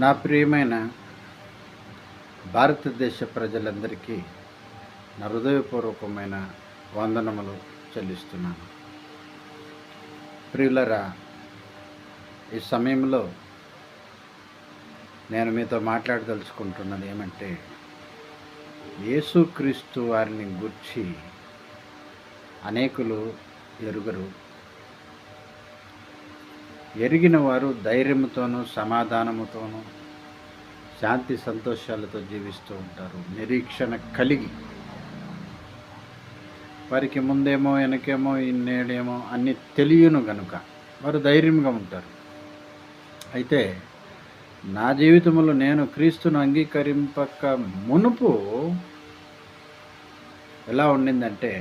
నా ప్రియమైన భారతదేశ ప్రజలందరికీ నా హృదయపూర్వకమైన వందనములు చెల్లిస్తున్నాను. ప్రియులరా, ఈ సమయంలో నేను మీతో మాట్లాడదలుచుకుంటున్నది ఏమంటే, యేసుక్రీస్తు వారిని గురించి అనేకులు ఎరుగరు. ఎరిగిన వారు ధైర్యంతోనూ సమాధానముతోనూ శాంతి సంతోషాలతో జీవిస్తూ ఉంటారు. నిరీక్షణ కలిగి, వారికి ముందేమో వెనకేమో ఇన్నేడేమో అన్నీ తెలియను గనుక వారు ధైర్యంగా ఉంటారు. అయితే నా జీవితంలో నేను క్రీస్తును అంగీకరింపక మునుపు ఎలా ఉండిందంటే,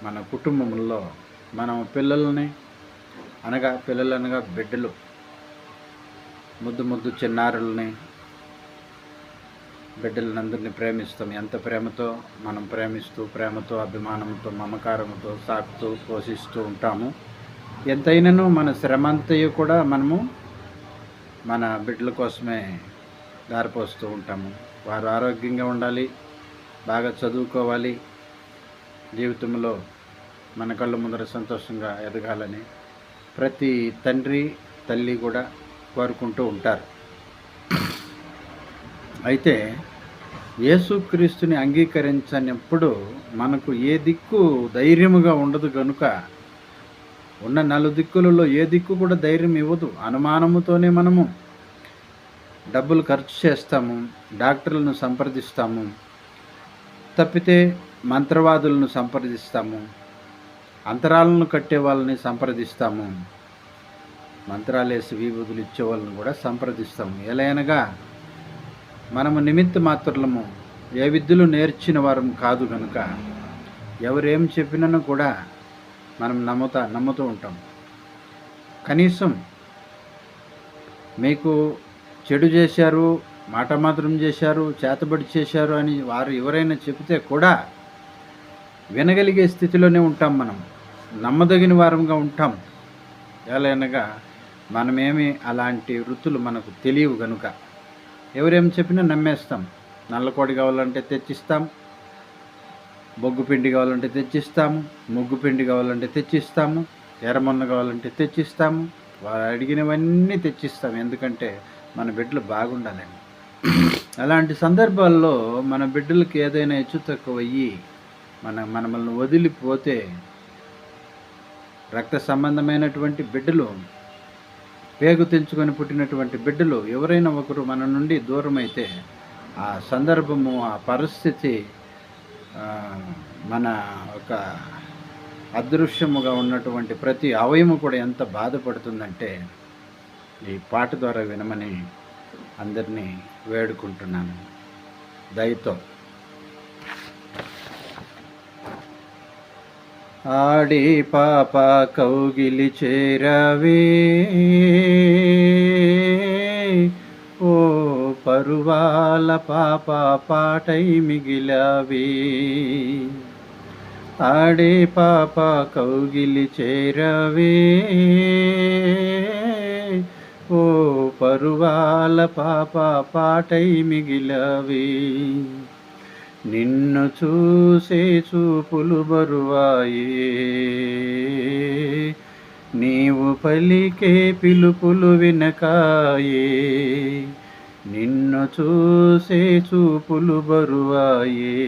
మన కుటుంబంలో మనం పిల్లల్ని అనగా బిడ్డలు, ముద్దు చిన్నారుల్ని, బిడ్డలందరినీ ప్రేమిస్తాం. ఎంత ప్రేమతో మనం ప్రేమతో అభిమానంతో మమకారంతో సాకుతూ పోషిస్తూ ఉంటాము. ఎంతైనాను మన శ్రమంతయు కూడా మనము మన బిడ్డల కోసమే దారిపోస్తూ ఉంటాము. వారు ఆరోగ్యంగా ఉండాలి, బాగా చదువుకోవాలి, జీవితంలో మన కళ్ళ ముందర సంతోషంగా ఎదగాలని ప్రతి తండ్రి తల్లి కూడా కోరుకుంటూ ఉంటారు. అయితే యేసుక్రీస్తుని అంగీకరించనప్పుడు మనకు ఏ దిక్కు ధైర్యముగా ఉండదు కనుక, ఉన్న నలుదిక్కులలో ఏ దిక్కు కూడా ధైర్యం ఇవ్వదు. అనుమానముతోనే మనము డబ్బులు ఖర్చు చేస్తాము, డాక్టర్లను సంప్రదిస్తాము, తప్పితే మంత్రవాదులను సంప్రదిస్తాము, అంతరాలను కట్టే వాళ్ళని సంప్రదిస్తాము, మంత్రాలేసి విభూతులు ఇచ్చే వాళ్ళని కూడా సంప్రదిస్తాము. ఎలాగనగా మనము నిమిత్త మాత్రలము, ఏ విద్యలు నేర్చిన వారం కాదు కనుక ఎవరేం చెప్పినను కూడా మనం నమ్ముతూ ఉంటాం. కనీసం మీకు చెడు చేశారు, మాట మాత్రం చేశారు, చేతబడి చేశారు అని వారు ఎవరైనా చెబితే కూడా వినగలిగే స్థితిలోనే ఉంటాం. మనం నమ్మదగిన వారంగా ఉంటాం. ఎలాగనగా మనమేమి అలాంటి వృత్తులు మనకు తెలియవు కనుక ఎవరేం చెప్పినా నమ్మేస్తాం. నల్లకోడి కావాలంటే తెచ్చిస్తాం, బొగ్గు పిండి కావాలంటే తెచ్చిస్తాము, ముగ్గు పిండి కావాలంటే తెచ్చిస్తాము, ఎర్రమొన్న కావాలంటే తెచ్చిస్తాము, వారు అడిగినవన్నీ తెచ్చిస్తాము. ఎందుకంటే మన బిడ్డలు బాగుండాలని. అలాంటి సందర్భాల్లో మన బిడ్డలకి ఏదైనా హెచ్చు తక్కువ అయ్యి మనల్ని వదిలిపోతే, రక్త సంబంధమైనటువంటి బిడ్డలు, పేగు తెంచుకొని పుట్టినటువంటి బిడ్డలు ఎవరైనా ఒకరు మన నుండి దూరం అయితే, ఆ సందర్భము, ఆ పరిస్థితి మన ఒక అదృశ్యముగా ఉన్నటువంటి ప్రతి అవయము కూడా ఎంత బాధపడుతుందంటే, ఈ పాట ద్వారా వినమని అందరినీ వేడుకుంటున్నాను దయతో. ఆడి పాప కౌగిలి చేరవే, ఓ పరువాల పాప పాటై మిగిలవే. ఆడే పాప కౌగిలి చేరవే, ఓ పరువాల పాప పాటై మిగిలవే. నిన్ను చూసే చూపులు బరువాయే, నీవు పలికే పిలుపులు వినకాయే. నిన్ను చూసే చూపులు బరువాయే,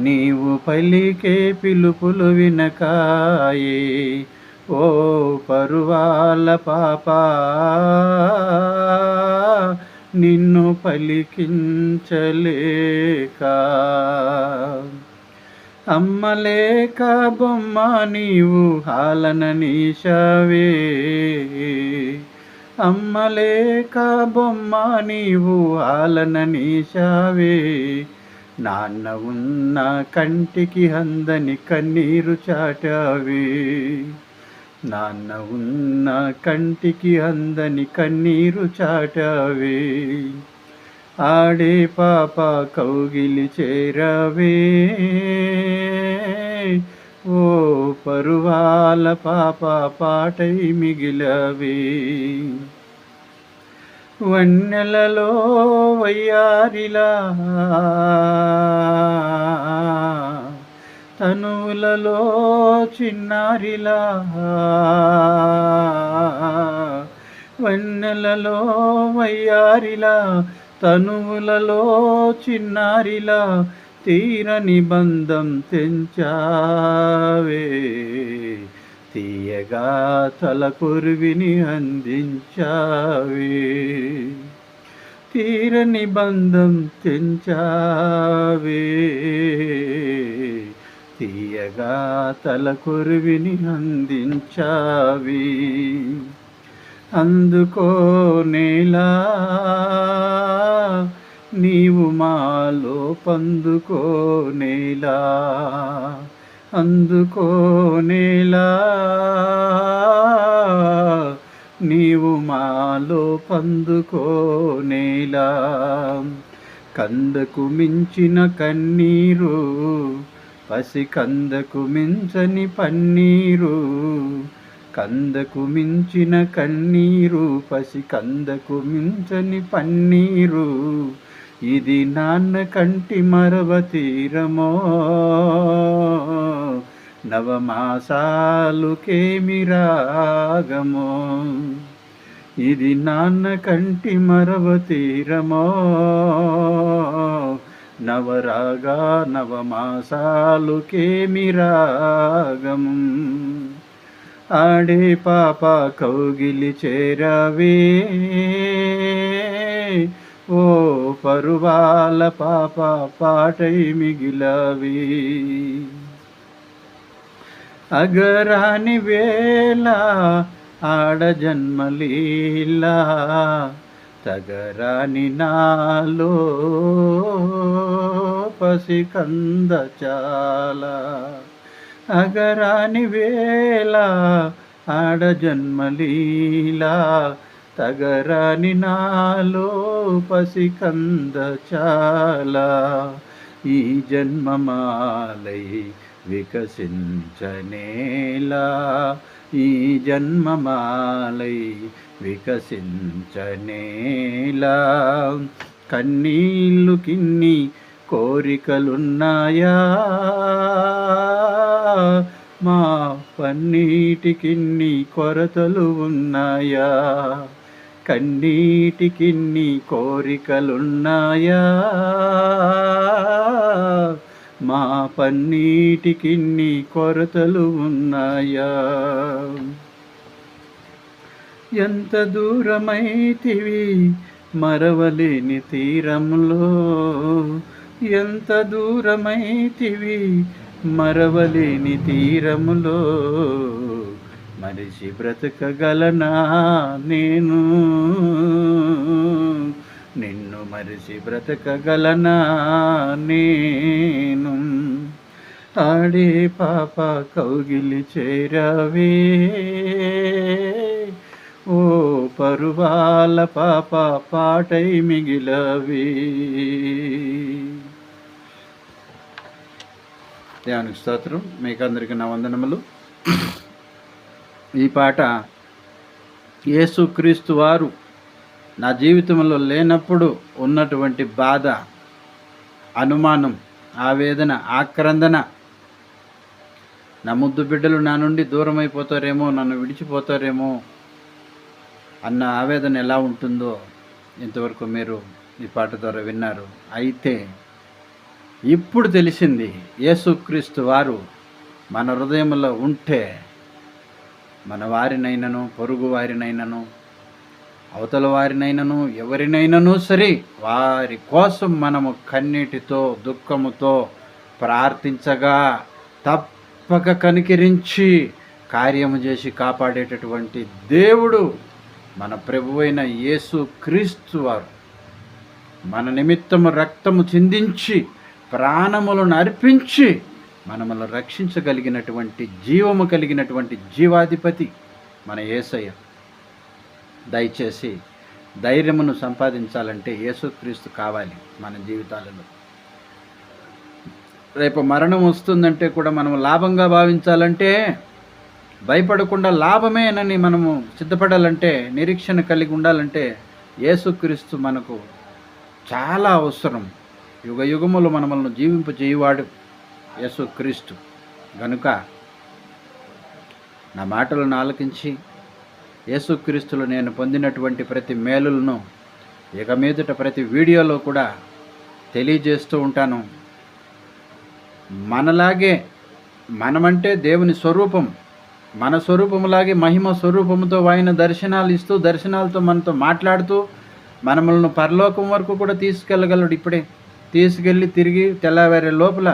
నీవు పలికే పిలుపులు వినకాయే. ఓ పరువాల పాపా, నిన్ను పలికించలేక, అమ్మలేక బొమ్మ నీవు హాలననీశావే. అమ్మలేక బొమ్మ నీవు హాలననీశావే. నాన్న ఉన్న కంటికి అందని కన్నీరు చాటావే. నాన్న ఉన్న కంటికి అందని కన్నీరు చాటావే. ఆడే పాప కౌగిలి చేరవే, ఓ పరువాల పాప పాటై మిగిలవే. వన్నెలలో వయ్యారిలా తనువులలో చిన్నారిలా వన్నెలలో వయ్యారిలా తనువులలో చిన్నారిలా తీరని బంధం తెంచావే తీయగా తలకొరివిని అందించావే తీరని బంధం తెంచావే తీయగా తలకొరివిని అందించావే అందుకో నేలా నీవు మాలో పందుకో నేలా అందుకో నేలా నీవు మాలో పందుకో నేలా కందకు మించిన కన్నీరు పసి కందకు మించని పన్నీరు కందకు మించిన కన్నీరు పసి కందకు మించని పన్నీరు ఇది నాన్న కంటి మరవ తీరమో నవమాసాలుకేమి రాగమో ఇది నాన్న కంటి మరవ తీరమో నవరాగా నవమాసాలుకేమి రాగం ఆడే పాప కౌగిలి చేరవే ఓ పరువాల పాప పాటై మిగిలవి అగరాని వేళ ఆడ జన్మలీలా తగరాని నాలో పసి కంద చాలా అగరాని వేళ ఆడ జన్మలీలా తగరాని నాలో పసి కంద చాలా ఈ జన్మమాలై వికసించనేలా ఈ జన్మమాలై వికసించనేలా కన్నీళ్ళు కిన్ని కోరికలున్నాయా మా పన్నీటికిన్ని కొరతలు ఉన్నాయా కన్నీటికిన్ని కోరికలున్నాయా మా పన్నీటికిన్ని కొరతలు ఉన్నాయా ఎంత దూరమైతివి మరవలేని తీరంలో ఎంత దూరమైతివి మరవలేని తీరములో మరిచి బ్రతకగలనా నేను నిన్ను మరిచి బ్రతకగలనా నేను ఆడే పాప కౌగిలి చేరవే ఓ పరువాల పాప పాటై మిగిలవి. దేవునికి స్తోత్రం. మీకు అందరికీ నా వందనములు. ఈ పాట యేసుక్రీస్తు వారు నా జీవితంలో లేనప్పుడు ఉన్నటువంటి బాధ, అనుమానం, ఆవేదన, ఆక్రందన, నా ముద్దు బిడ్డలు నా నుండి దూరం అయిపోతారేమో, నన్ను విడిచిపోతారేమో అన్న ఆవేదన ఎలా ఉంటుందో ఇంతవరకు మీరు ఈ పాట ద్వారా విన్నారు. అయితే ఇప్పుడు తెలిసింది, యేసుక్రీస్తు వారు మన హృదయంలో ఉంటే మన వారినైనను, పొరుగు వారినైనను, అవతల వారినైనను, ఎవరినైనను సరే వారి కోసం మనము కన్నీటితో, దుఃఖముతో ప్రార్థించగా తప్పక కనికరించి కార్యము చేసి కాపాడేటటువంటి దేవుడు మన ప్రభువైన యేసుక్రీస్తు వారు. మన నిమిత్తము రక్తము చిందించి ప్రాణములను అర్పించి మనములను రక్షించగలిగినటువంటి, జీవము కలిగినటువంటి జీవాధిపతి మన యేసయ్య. దయచేసి ధైర్యమును సంపాదించాలంటే యేసుక్రీస్తు కావాలి మన జీవితాలలో. రేపు మరణం వస్తుందంటే కూడా మనం లాభంగా భావించాలంటే, భయపడకుండా లాభమేనని మనము సిద్ధపడాలంటే, నిరీక్షణ కలిగి ఉండాలంటే యేసుక్రీస్తు మనకు చాలా అవసరం. యుగ యుగములు మనల్ని జీవింపజేయువాడు యేసుక్రీస్తు. గనుక నా మాటలను ఆలకించి యేసుక్రీస్తులో నేను పొందినటువంటి ప్రతి మేలులను ఇక మీదట ప్రతి వీడియోలో కూడా తెలియజేస్తూ ఉంటాను. మనలాగే, మనమంటే దేవుని స్వరూపం, మన స్వరూపములాగే మహిమ స్వరూపముతో ఆయన దర్శనాలు ఇస్తూ, దర్శనాలతో మనతో మాట్లాడుతూ మనల్ని పరలోకం వరకు కూడా తీసుకెళ్ళగలడు. ఇప్పుడే తీసుకెళ్ళి తిరిగి తెల్లవారే లోపల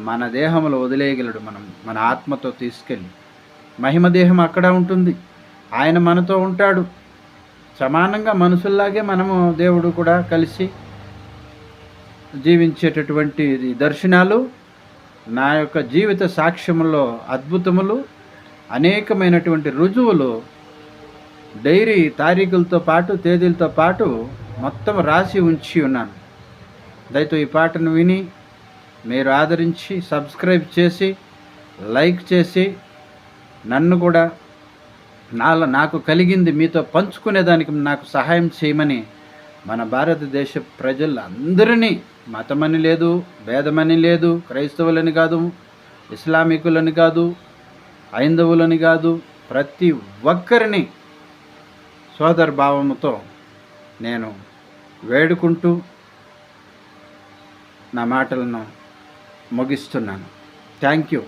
మన దేహంలో వదిలేయగలడు. మన ఆత్మతో తీసుకెళ్ళి మహిమ దేహం అక్కడ ఉంటుంది. ఆయన మనతో ఉంటాడు. సమానంగా మనుషుల్లాగే మనము దేవుడు కూడా కలిసి జీవించేటటువంటి దర్శనాలు నా యొక్క జీవిత సాక్ష్యములో అద్భుతములు, అనేకమైనటువంటి రుజువులు డైరీ తారీఖులతో పాటు తేదీలతో పాటు మొత్తం రాసి ఉంచి ఉన్నాను. దయతో ఈ పాటను విని మీరు ఆదరించి సబ్స్క్రైబ్ చేసి లైక్ చేసి నన్ను కూడా నాకు కలిగింది మీతో పంచుకునేదానికి నాకు సహాయం చేయమని మన భారతదేశ ప్రజలందరినీ, మతమని లేదు, భేదమని లేదు, క్రైస్తవులని కాదు, ఇస్లామికులని కాదు, హైందవులని కాదు, ప్రతి ఒక్కరిని సోదర భావముతో నేను వేడుకుంటూ నా మాటలను ముగిస్తున్నాను. Thank you.